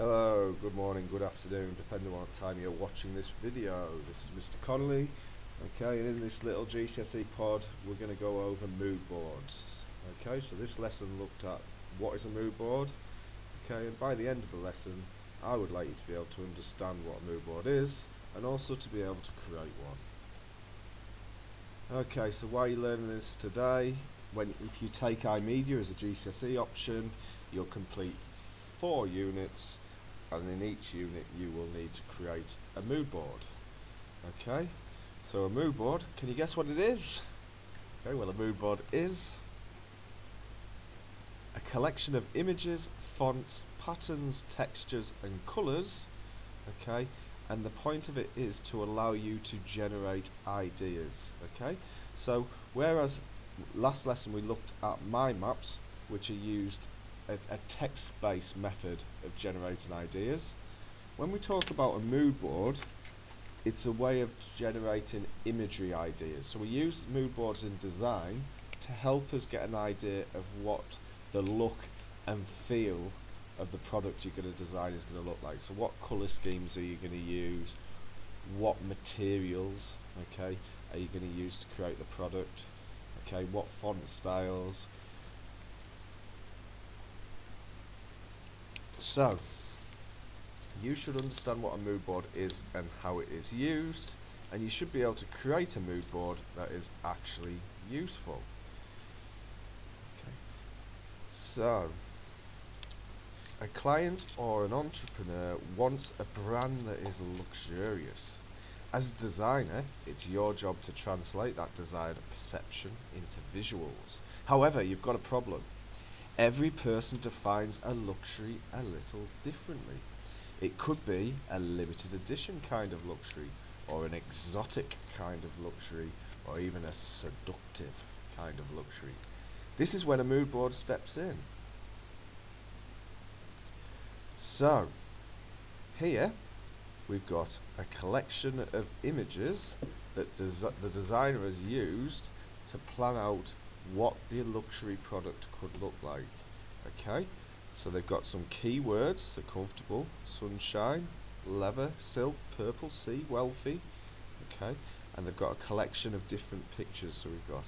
Hello, good morning, good afternoon, depending on what time you're watching this video. This is Mr. Connolly. Okay, and in this little GCSE pod, we're going to go over mood boards. Okay, so this lesson looked at what is a mood board. Okay, and by the end of the lesson, I would like you to be able to understand what a mood board is, and also to be able to create one. Okay, so why are you learning this today? If you take iMedia as a GCSE option, you'll complete 4 units, and in each unit you will need to create a mood board. Okay, so a mood board, can you guess what it is? Okay, well, a mood board is a collection of images, fonts, patterns, textures and colours. Okay, and the point of it is to allow you to generate ideas. Okay, so whereas last lesson we looked at mind maps, which are used a text-based method of generating ideas. When we talk about a mood board, it's a way of generating imagery ideas. So we use mood boards in design to help us get an idea of what the look and feel of the product you're going to design is going to look like. So what colour schemes are you going to use? What materials, okay, are you going to use to create the product? Okay, what font styles? So, you should understand what a mood board is and how it is used, and you should be able to create a mood board that is actually useful. Okay. So, a client or an entrepreneur wants a brand that is luxurious. As a designer, it's your job to translate that desired perception into visuals. However, you've got a problem. Every person defines a luxury a little differently. It could be a limited edition kind of luxury, or an exotic kind of luxury, or even a seductive kind of luxury. This is when a mood board steps in. So, here we've got a collection of images that the designer has used to plan out what the luxury product could look like. Okay, so they've got some keywords: so comfortable, sunshine, leather, silk, purple, sea, wealthy. Okay, and they've got a collection of different pictures. So we've got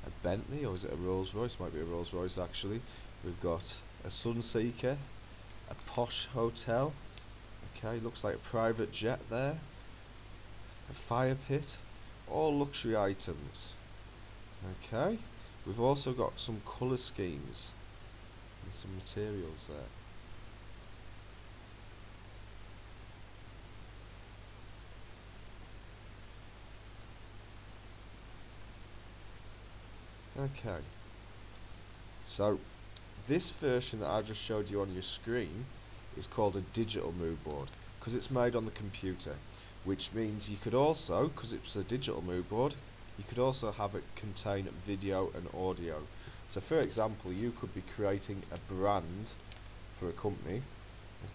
a Bentley, or is it a Rolls Royce? Might be a Rolls Royce actually. We've got a Sunseeker, a posh hotel. Okay, looks like a private jet there. A fire pit, all luxury items. Okay. We've also got some colour schemes and some materials there. Okay, so this version that I just showed you on your screen is called a digital mood board because it's made on the computer, which means you could also, because it's a digital mood board, you could also have it contain video and audio. So for example, you could be creating a brand for a company.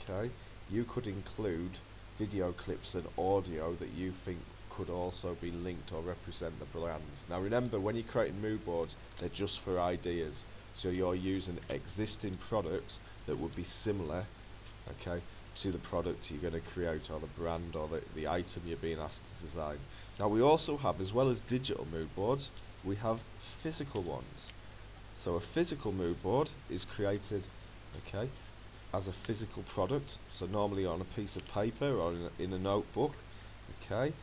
Okay, you could include video clips and audio that you think could also be linked or represent the brands. Now remember, when you're creating mood boards, they're just for ideas. So you're using existing products that would be similar, okay, to the product you're going to create, or the brand, or the item you're being asked to design. Now we also have, as well as digital mood boards, we have physical ones. So a physical mood board is created, okay, as a physical product, so normally on a piece of paper or in a notebook. Okay,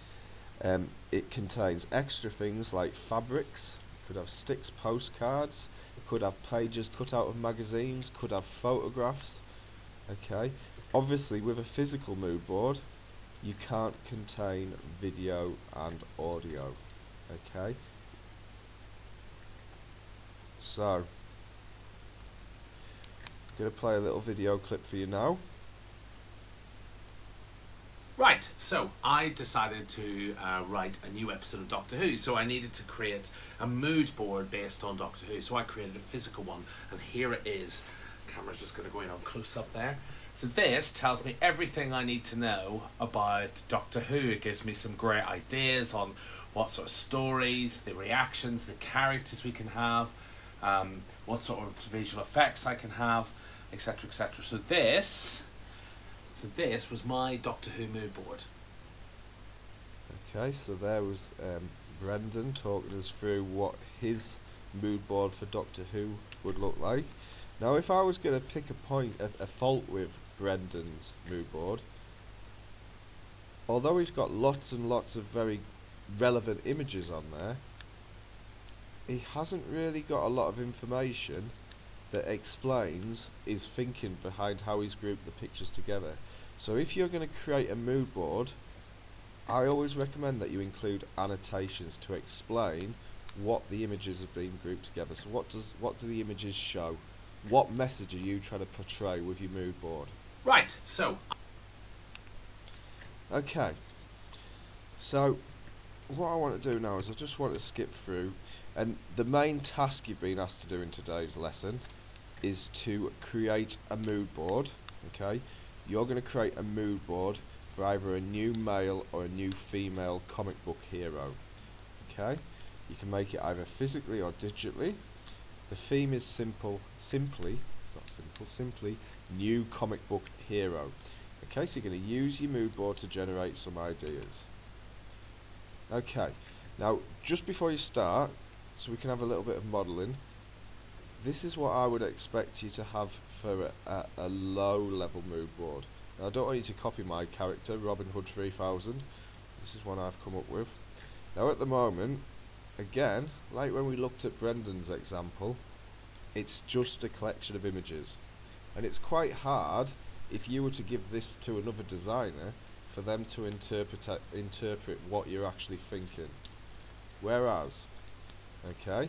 it contains extra things like fabrics. It could have sticks, postcards. It could have pages cut out of magazines. Could have photographs. Okay, obviously with a physical mood board, you can't contain video and audio. Okay, so I'm going to play a little video clip for you now. Right, so I decided to write a new episode of Doctor Who, so I needed to create a mood board based on Doctor Who, so I created a physical one, and here it is. Camera's just going to go in on close up there. So this tells me everything I need to know about Doctor Who. It gives me some great ideas on what sort of stories, the reactions, the characters we can have, what sort of visual effects I can have, etc, etc. So this So this was my Doctor Who mood board. Okay, so there was Brendan talking us through what his mood board for Doctor Who would look like. Now, if I was going to pick a fault with Brendan's mood board, although he's got lots and lots of very relevant images on there, he hasn't really got a lot of information that explains his thinking behind how he's grouped the pictures together. So if you're going to create a mood board, I always recommend that you include annotations to explain what the images have been grouped together. So what do the images show? What message are you trying to portray with your mood board? Right, so okay, so what I want to do now is I just want to skip through, and the main task you've been asked to do in today's lesson is to create a mood board. Okay, you're going to create a mood board for either a new male or a new female comic book hero. Okay, you can make it either physically or digitally. The theme is simply new comic book hero. Okay, so you're going to use your mood board to generate some ideas. Okay, now just before you start, so we can have a little bit of modelling, this is what I would expect you to have for a low level mood board. Now, I don't want you to copy my character, Robin Hood 3000. This is one I've come up with. Now at the moment, again, like when we looked at Brendan's example, it's just a collection of images. And it's quite hard, if you were to give this to another designer, for them to interpret what you're actually thinking. Whereas, okay,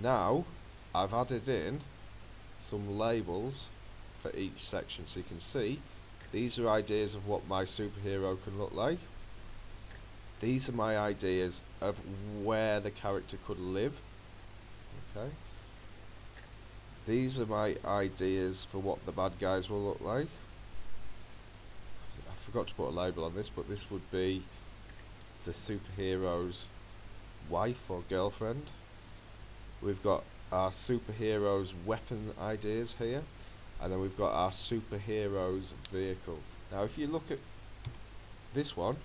now I've added in some labels for each section, so you can see these are ideas of what my superhero can look like. These are my ideas of where the character could live. Okay, these are my ideas for what the bad guys will look like. I forgot to put a label on this, but this would be the superhero's wife or girlfriend. We've got our superhero's weapon ideas here, and then we've got our superhero's vehicle. Now if you look at this one,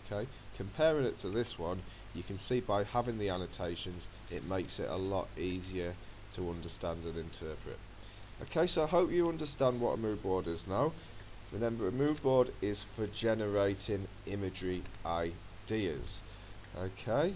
okay, comparing it to this one, you can see by having the annotations it makes it a lot easier to understand and interpret. Okay, so I hope you understand what a mood board is now. Remember, a mood board is for generating imagery ideas. Okay.